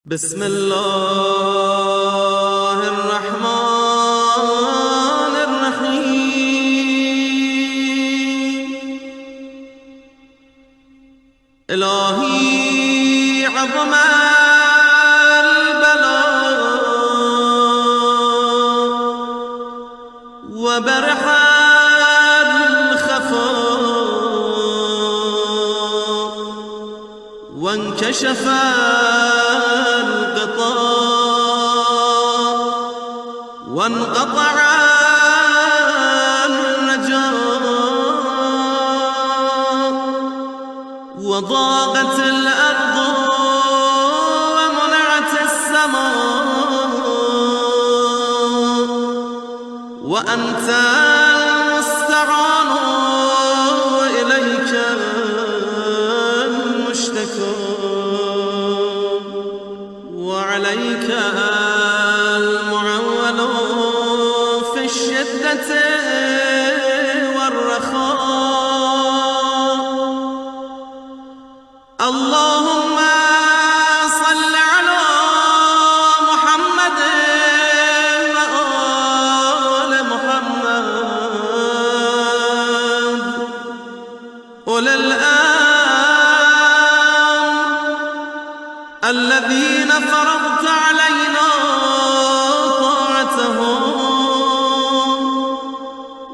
بسم الله الرحمن الرحيم. إلهي عظم البلاء وبرح الخفاء وانكشف وانقطع الرجاء وضاقت الأرض ومنعت السماء وأنت المستعان وإليك المشتكى وعليك الشدة والرخاء. اللهم صل على محمد وآل محمد أولي الأمر الذين فرضت علينا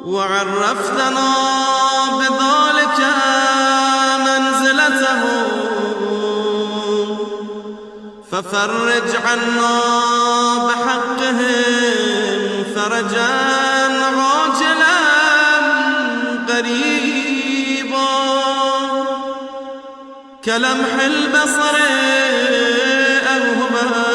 وعرفتنا بذلك منزلته ففرج عنا بحقهم فرجا عاجلا قريبا كلمح البصر أو هما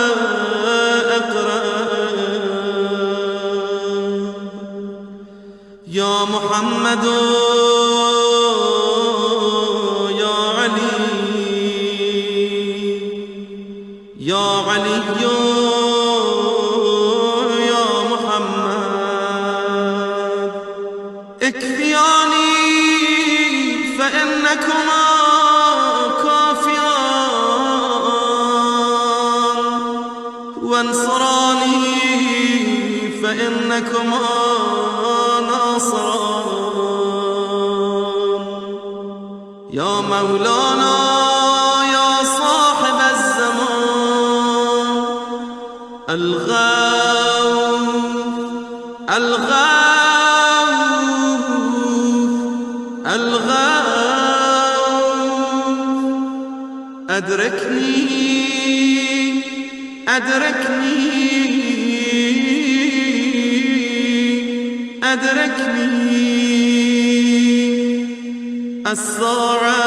يا محمد يا علي يا علي يا محمد اكفياني فإنكما كافيان وانصراني فإنكما يا مولانا يا صاحب الزمان الغوث الغوث الغوث أدركني أدركني أدركني الساعة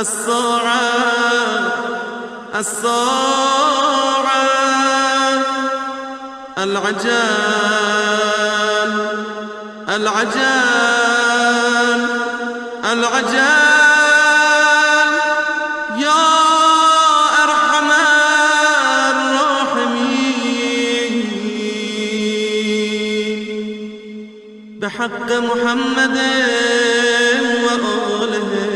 الساعة الساعة العجال العجال العجال يا أرحم الراحمين بحق محمد وآله